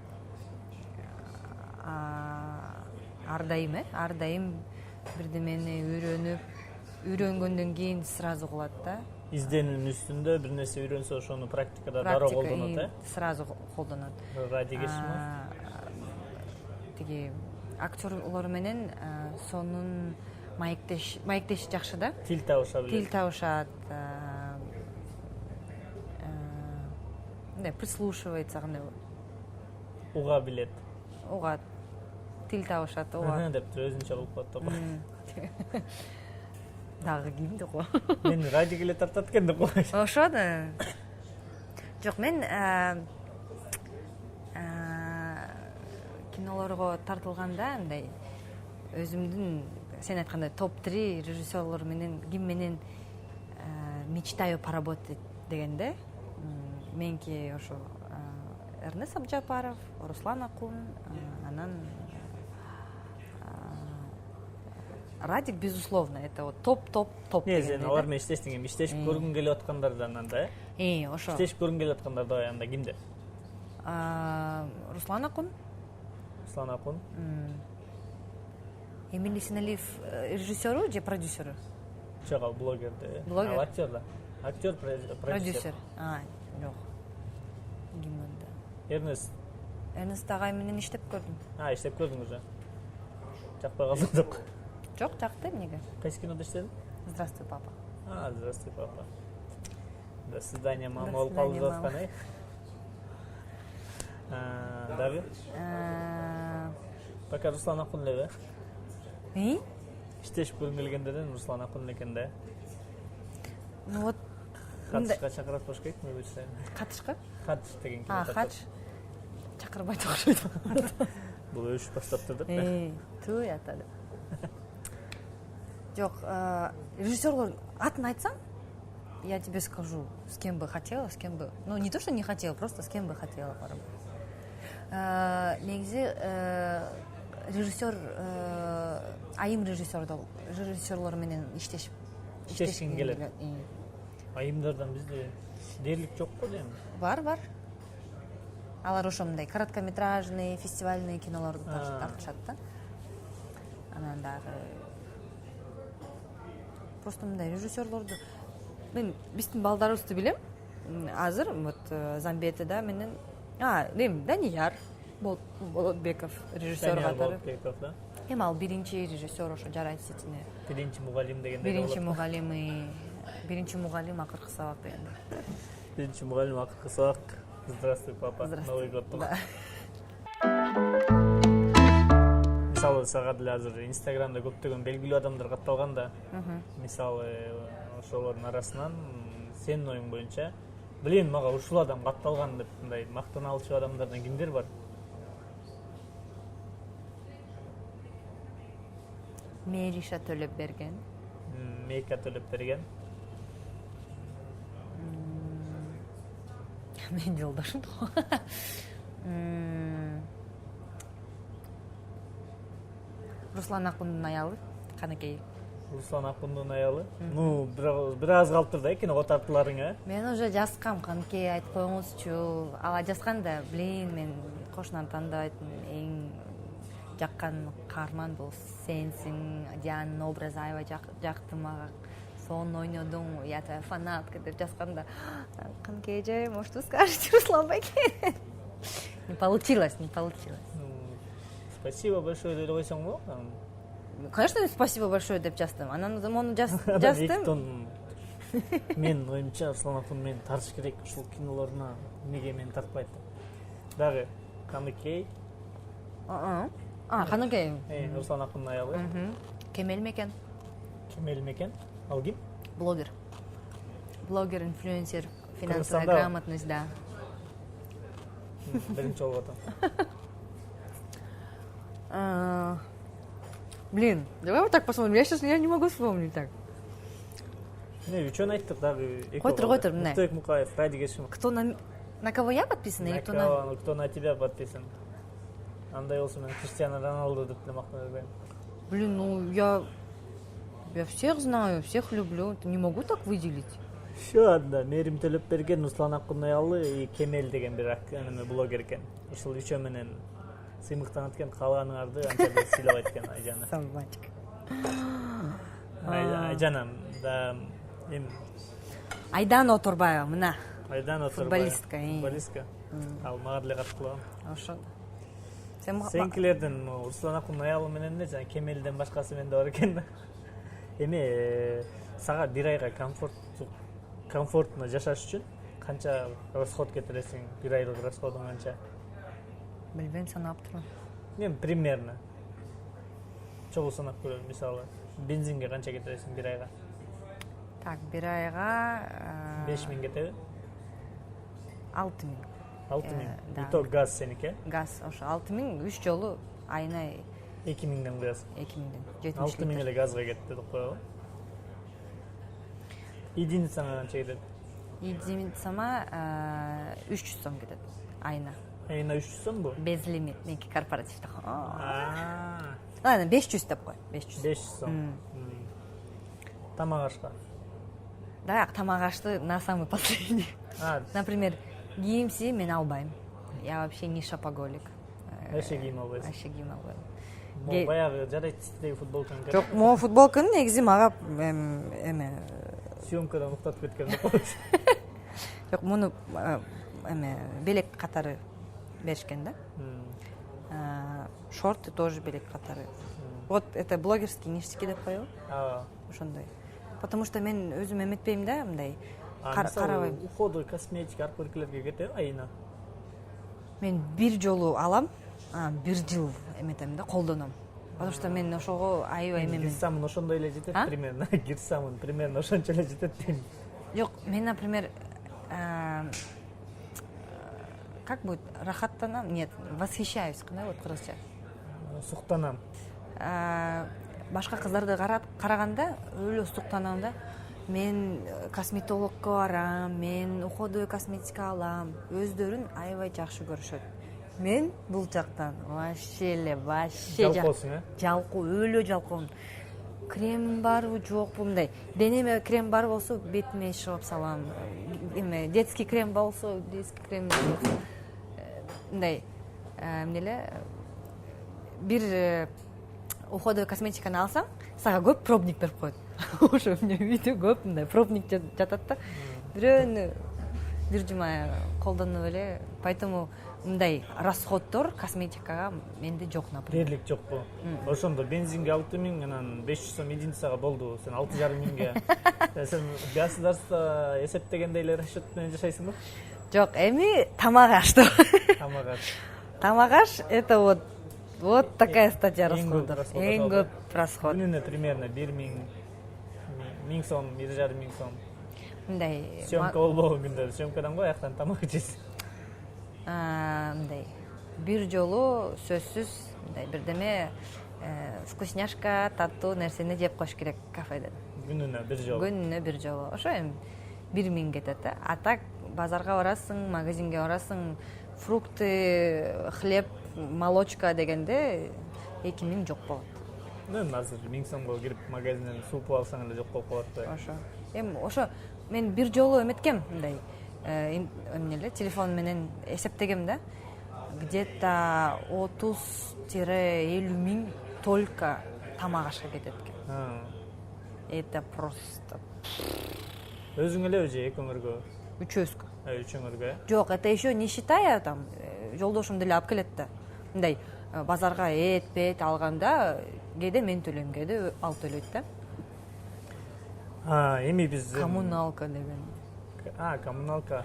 Speaker 1: ар дайым бирдемени үйрөнгөндөн кийин сразу кылат да.
Speaker 2: Изденүүнүн үстүндө бир нерсе үйрөнсө ошону практикада дароо колдонот,
Speaker 1: сразу колдонот.
Speaker 2: Радик Ишимов
Speaker 1: тиги актерлор менен сонун маектеш жакшы да.
Speaker 2: Тил табыша билет.
Speaker 1: Тил табышат. Прислушивается,
Speaker 2: уга билет.
Speaker 1: Угат. Тил табышат, угат.
Speaker 2: Деп өзүнчө кылып коет да.
Speaker 1: Дагы кимди го?
Speaker 2: Мен Радик эле тартат экен деп коюш.
Speaker 1: Ошо да. Жок, мен кинолорго тартылганда андай өзүмдүн сен айткандай топ-3 режиссерлор менен ким менен мечтаю поработать дегенде меники ошо Эрнест Абджапаров, Руслан Акун, анан Радик, безусловно, это вот топ.
Speaker 2: Не, сен алар менен иштештиң эми, иштешип көргүң келип аткандардан анда,
Speaker 1: ошо.
Speaker 2: Иштешип көргүң келип аткандар анда кимдер?
Speaker 1: Руслан Акун. Эмиль Синалиев режиссеру же продюсеру?
Speaker 2: Жок, ал блогер.
Speaker 1: Блогер?
Speaker 2: Актер да. Актер,
Speaker 1: продюсер. Жок. Ким анда?
Speaker 2: Эрнест
Speaker 1: агай менен иштеп көрдүм.
Speaker 2: Иштеп көрдүң уже. Жакпай калды деп.
Speaker 1: Жок, жакты эмнеге?
Speaker 2: Кайсы кинода иштедиң?
Speaker 1: Здравствуй, папа.
Speaker 2: Здравствуй, папа. До свидания, мама. Болуп калды деп аткан, Дагы? Пока Руслан Акун эле. Иштешип көргүң келгендерден Руслан Акун экен да.
Speaker 1: Ну вот
Speaker 2: катышка чакырат болуш керек, мен билсем.
Speaker 1: Катышка?
Speaker 2: Катыш деген кино.
Speaker 1: Катыш. Чакырбайт окшойт.
Speaker 2: Бул өшүп баштаптыр деп.
Speaker 1: Туй атады. Жок, режиссерлор атын айтсаң, я тебе скажу, с кем бы хотела, с кем бы... Ну, не то, что не хотела, просто с кем бы хотела поработать. Негизи режиссер, айым режиссерлор менен иштешким келет.
Speaker 2: Айымдардан бизде дээрлик жок го дейм.
Speaker 1: Бар. Алар ошондой короткометражный, фестивальный кинолорду тартышат да. Анан дагы просто мындай режиссерлорду мен биздин балдарыбызды билем. Азыр вот Замбетеда менен Данияр Болотбеков режиссер катары.
Speaker 2: Болотбеков да.
Speaker 1: Эми ал биринчи режиссер ошо жарайт сетине.
Speaker 2: Биринчи мугалим дегенде.
Speaker 1: Биринчи мугалим акыркы сабак дегенде.
Speaker 2: Биринчи мугалим акыркы сабак. Здравствуй, папа. Новый год. Мисалы сага деле азыр Инстаграмда көптөгөн белгилүү адамдар катталган да. Мисалы ошолордун арасынан сенин оюң боюнча билем мага ушул адам катталган деп мындай мактаналчу адамдардан кимдер бар?
Speaker 1: Мериша Төлөпберген.
Speaker 2: Мейка Төлөпберген.
Speaker 1: Мен жолдошум. Руслан Акундун аялы, Канакей.
Speaker 2: Руслан Акундун аялы. Ну, бир аз калыптыр да киного тартыларың,
Speaker 1: Мен уже жазгам, Канакей айтып коюңузчу. Ала жазганда, мен кошунан тандабайтын эң жаккан каарман бул сенсиң, Диананын образы аябай жакты мага. Сон ойнодуң, я твоя фанатка деп жазганда, Канакей же, может, вы скажете, Руслан Байке? Не получилось.
Speaker 2: Спасибо большое деп койсоң го?
Speaker 1: Конечно, спасибо большое деп жаздым. Анан мону жаздым. Мен оюмча Руслан Акун менен тартыш керек, ушул кинолоруна эмнеге мени тартпайт. Дагы Канакей. Канакей.
Speaker 2: Руслан Акундун аялы.
Speaker 1: Кемел Мекен.
Speaker 2: Ал ким?
Speaker 1: Блогер, инфлюенсер, финансовая грамотность, да.
Speaker 2: Биринчи болуп
Speaker 1: Блин, давай вот так посмотрим. Я не могу вспомнить так.
Speaker 2: Үчөөнү айттык дагы.
Speaker 1: Койтур, мына.
Speaker 2: Муктубек Мукаев, Радик Ишимов.
Speaker 1: Кто на кого я подписан или
Speaker 2: кто на тебя подписан? Андай болсо мен Криштиану Роналду деп эле мактана бербейм.
Speaker 1: Блин, ну я всех знаю, всех люблю. Не могу так выделить.
Speaker 2: Şu anda Merim Төлөпберген, Руслан Аккунайалы, Кемел деген бир блогер экен. Ушул үчөө менен сыймыктанат экен, калганыңарды анча бир сыйлап айткан Айжана.
Speaker 1: Собачка.
Speaker 2: Айжанам да эми
Speaker 1: Айдан Отурбаева мына.
Speaker 2: Айдан
Speaker 1: Футболистка.
Speaker 2: Футболистка. Ал мага деле каттылган.
Speaker 1: Ошо.
Speaker 2: Сенкилердин Руслан Аккунаялы менен эле жана Кемелден башкасы менде бар экен да. Эми сага бир айга комфортно жашаш үчүн канча расход кетиресиң? Бир айлык расходуң канча?
Speaker 1: Билбейм, санап турмун.
Speaker 2: Мен примерно чогуу санап көрөм. Мисалы, бензинге канча кетиресиң бир айга?
Speaker 1: Так, бир айга
Speaker 2: 5000 кетеби?
Speaker 1: 6000.
Speaker 2: 6000.
Speaker 1: Да.
Speaker 2: Ито газ сеники?
Speaker 1: Газ ошо 6000 3 жолу айына
Speaker 2: 2000ден кыясың.
Speaker 1: 2000ден 70
Speaker 2: 6000 эле газга кетти деп коелу. Единицаңа канча кетет?
Speaker 1: Единицама 300 сом кетет айына.
Speaker 2: Айына 300 сом бу?
Speaker 1: Без лимит, меники корпоративде. Ладно, 500 деп кой, 500.
Speaker 2: 500 сом. Тамак ашка?
Speaker 1: Да, тамак ашты на самый последний. Например, кийимси мен албайм. Я вообще не шопоголик.
Speaker 2: Вообще кийим албайсың?
Speaker 1: Вообще кийим албайм.
Speaker 2: Могу баягы жарайтсыздеги футболканы.
Speaker 1: Жок, могу футболканы негизи мага эме
Speaker 2: съемкадан уктатып кеткен деп коюш.
Speaker 1: Жок, муну эме белек катары беришкен да. Шорты тоже белек катары. Вот это блогерский ништяки деп коелу. Ошондой. Потому что мен өзүм эметпейм да, мындай карабайм.
Speaker 2: Уходу косметика аркылыкелерге кетеби айына?
Speaker 1: Мен бир жолу алам, бир жыл эметем да, колдоном. Потому что мен ошого аябай эмемен.
Speaker 2: Гирсамын ошондой эле жетет примерно. Гирсамын примерно ошончо эле жетет дейм.
Speaker 1: Жок, мен, например, как будет, рахаттанам? Нет, восхищаюсь, кандай болот кыргызча?
Speaker 2: Суктанам.
Speaker 1: Башка кыздарды караганда өлө суктанам да. Мен косметологко барам, мен уходовый косметика алам. Өздөрүн аябай жакшы көрүшөт. Мен бул жактан вообще
Speaker 2: жалкоосуң,
Speaker 1: жалкоо, өлө жалкоомун. Крем барбы, жокпу, мындай. Денеме крем бар болсо, бетиме чыгып салам. Эме, детский крем болсо, детский крем. Мындай, эмнеле бир уходовый косметиканы алсаң, сага көп пробник берип коет. Ошо эмне үйдө көп мындай пробник жатат да. Бирөөнү бир жума колдонуп эле, поэтому мындай расходдор косметикага менде жок, например.
Speaker 2: Дерлик жокпу? Ошондо бензинге 6000, анан 500 сом единицага болду. Сен 6500ге. Сен государство эсептегендей эле расчет менен жашайсыңбы?
Speaker 1: Жок, эми тамак аш.
Speaker 2: Тамак аш.
Speaker 1: Тамак аш это вот такая статья расходов. Эң көп расход.
Speaker 2: Күнүнө примерно 1000 сом, 1500 сом.
Speaker 1: Мындай.
Speaker 2: Съемка болбогон күндө съемкадан го аяктан тамак жейсиң.
Speaker 1: Мындай. Бир жолу сөзсүз мындай бирдеме вкусняшка, таттуу нерсени жеп кош керек кафеден.
Speaker 2: Күнүнө бир жолу.
Speaker 1: Күнүнө бир жолу. Ошо эми 1000 кетет да. А так базарга барасың, магазинге барасың, фрукты, хлеб, молочка дегенде 2000 жок болот.
Speaker 2: Мен азыр 1000 сомго кирип магазинден супу алсаң эле жок болуп калат да.
Speaker 1: Ошо. Эми ошо мен бир жолу эметкем мындай эмнеле телефон менен эсептегем да. Где-то 30-50 миң только тамак ашка кетет экен. Это просто.
Speaker 2: Өзүң эле же экөөңөргө?
Speaker 1: Үчөөскө.
Speaker 2: Үчөөңөргө?
Speaker 1: Жок, это еще не считая там жолдошум деле алып келет да. Мындай базарга бет алганда кээде мен төлөйм, кээде ал төлөйт да.
Speaker 2: Эми биз
Speaker 1: Коммуналка деген.
Speaker 2: Коммуналка.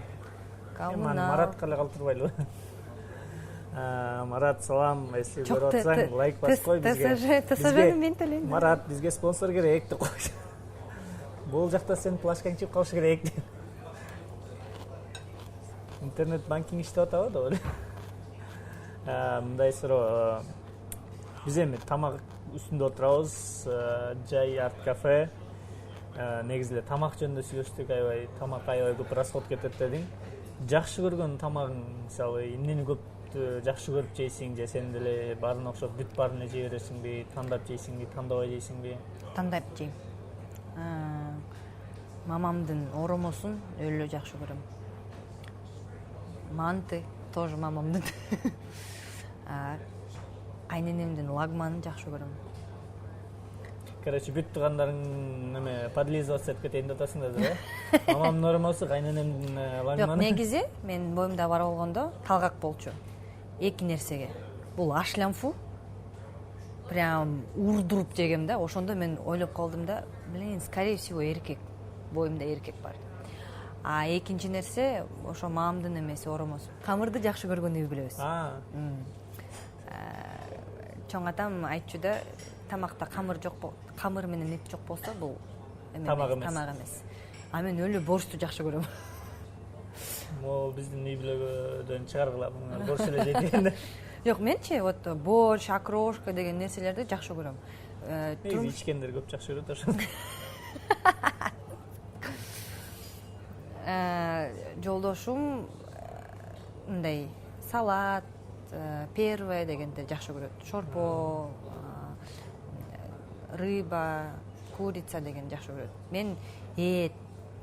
Speaker 1: Коммуналка.
Speaker 2: Маратка эле калтырбайлы. Марат, салам, если көрүп атсаң, лайк бас кой бизге.
Speaker 1: ТСЖ мен төлөйм.
Speaker 2: Марат, бизге спонсор керек деп коюш. Бул жакта сен плашкаң чыгып калыш керек. Интернет банкинг иштеп атабы да? Мындай суроо. Биз эми тамак үстүндө отурабыз, жай арт кафе. Негизи эле тамак жөнүндө сүйлөштүк, аябай тамак аябай көп расход кетет дедиң. Жакшы көргөн тамагың, мисалы, эмнени көп жакшы көрүп жейсиң, же сен деле баарына окшоп бүт баарына жей бересиңби, тандап жейсиңби, тандабай жейсиңби?
Speaker 1: Тандап жейм. Мамамдын оромосун өлө жакшы көрөм. Манты тоже мамамдын. Кайненемдин лагманын жакшы көрөм.
Speaker 2: Короче, бүт тугандарың неме подлизываться этип кетейин деп атасың да азыр, э? Мамамдын оромосу, кайненемдин лагманы.
Speaker 1: Жок, негизи мен боюмда бар болгондо талгак болчу. Эки нерсеге. Бул ашлямфу. Прям урдуруп жегем да. Ошондо мен ойлоп калдым да, блин, скорее всего эркек. Боюмда эркек бар. А экинчи нерсе ошо мамамдын эмеси оромосу. Камырды жакшы көргөнү билебиз. Чоң атам айтчу да, тамакта камыр жок, камыр менен эт жок болсо бул тамак эмес. А мен өлө боршту жакшы көрөм.
Speaker 2: Могу биздин үй бүлөгөдөн чыгаргыла муну борш эле жейт.
Speaker 1: Жок, менчи вот борщ, окрошка деген нерселерди жакшы көрөм.
Speaker 2: Негизи ичкендер көп жакшы көрөт ошо.
Speaker 1: Жолдошум мындай салат, первое дегенди жакшы көрөт. Шорпо, рыба, курица деген жакшы көрөт. Мен эт,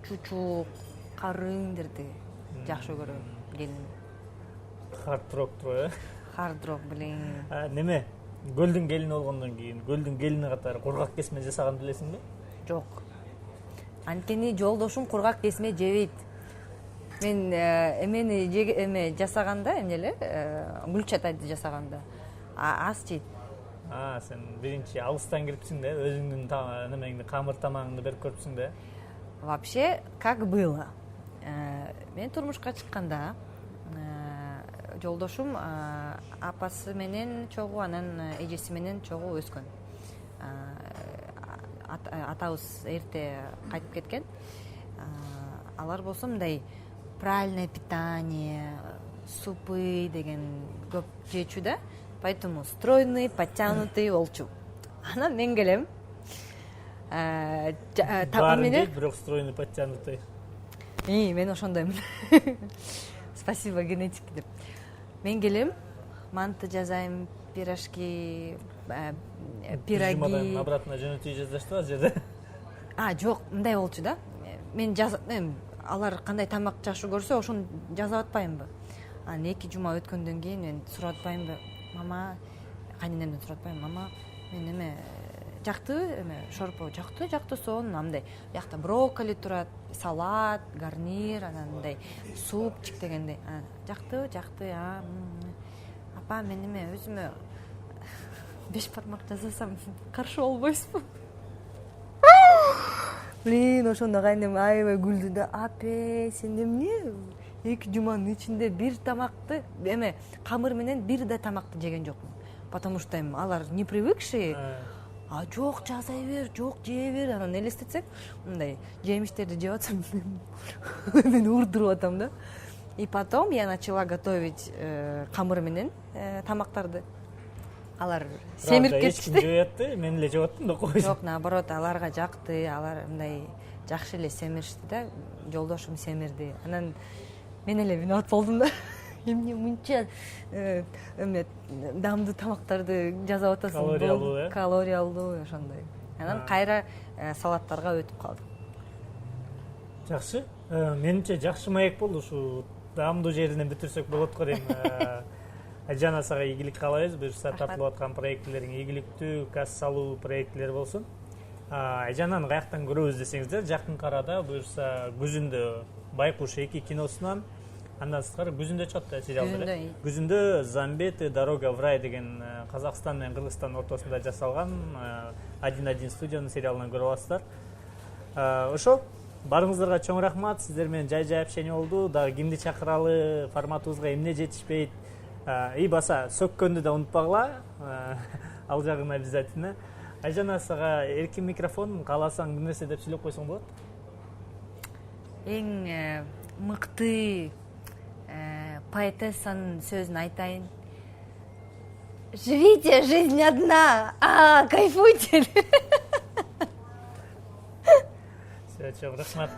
Speaker 1: чучук, карындырды жакшы көрөм. Келин.
Speaker 2: Хардрок турбу, э?
Speaker 1: Хардрок, блин.
Speaker 2: Неме? Гөлдүн келини болгондон кийин, гөлдүн келини катары кургак кесме жасаган билесиңби?
Speaker 1: Жок. Анткени жолдошум кургак кесме жебейт. Мен эмени жасаганда, эмнеле, гүлчатайды жасаганда, аз жейт.
Speaker 2: Сен биринчи алыстан кирипсиң да, өзүңдүн немеңди, камыр тамагыңды берип көрүпсүң да.
Speaker 1: Вообще, как было? Мен турмушка чыкканда, жолдошум апасы менен чогуу, анан эжеси менен чогуу өскөн. Атабыз эрте кайтып кеткен. Алар болсо мындай правильное питание, супы деген көп жечү да. Поэтому стройный, подтянутый болчу. Анан мен келем.
Speaker 2: Баарын дейт, бирок стройный, подтянутый.
Speaker 1: Мен ошондоймун. Спасибо, генетик деп. Мен келем, манты жазайм, пирожки, пироги.
Speaker 2: Обратно жөнөтүү жаздаштыбы ал жерде?
Speaker 1: Жок, мындай болчу да. Мен алар кандай тамак жакшы көрсө, ошону жазып атпаймынбы? Анан 2 жума өткөндөн кийин мен сурап атпаймынбы? Мама, кайненемден сурап атпаймынбы? Мама, мен эме жактыбы? Шорпо жакты сон, мындай. Бuyakta брокколи турат, салат, гарнир, анан мындай супчик дегендей. Жакты. Апа, мен өзүмө 5 бармак жасасам каршы болбойсузбу? Блин, ошондо кайнем аябай күлдү да, апе, сен эмне 2 жуманын ичинде бир тамакты, камыр менен бир да тамакты жеген жокмун. Потому что алар не привыкшие. Жок, жасай бер, жок, жей бер, анан элестетсек, мындай жемиштерди жеп атсам мен урдуруп атам да. И потом я начала готовить камыр менен тамактарды. Алар семирип кетишти.
Speaker 2: Эч ким жеп атты, мен эле жеп аттым да койсун.
Speaker 1: Жок, наоборот, аларга жакты, алар мындай жакшы эле семиришти да, жолдошум семирди. Анан мен эле виноват болдум да. Эмне мынча дамдуу тамактарды жасап атасың? Калориялуу, ошондой. Анан кайра салаттарга өтүп калдым.
Speaker 2: Жакшы. Менимче жакшы маек болду, ушу дамдуу жеринен бүтүрсөк болот го дейм. Айжан асага ийгилик каалайбыз. Буюрса тартылып аткан проектлериң ийгиликтүү, кассалуу проектлер болсун. Айжананы каяктан көрөбүз десеңиздер, жакын арада буюрса күзүндө Байкуш 2 киносунан, андан сырткары күзүндө чыгат да сериалдар. Күзүндө Замбеты, Дорога в рай деген Казакстан менен Кыргызстан ортосунда жасалган 1-1 студиянын сериалынан көрүп аласыздар. Ошо барыңыздарга чоң рахмат. Сиздер менен жай общение болду. Дагы кимди чакыралы, форматыбызга эмне жетишпейт. И баса сөккөндү да унутпагыла. Ал жагын обязательно. Айжан асага эркин микрофон, кааласаң бир нерсе деп сүйлөп койсоң болот.
Speaker 1: Эң мыкты поэтессанын сөзүн айтайын. Живите, жизнь одна, кайфуйте.
Speaker 2: Все, чоң рахмат.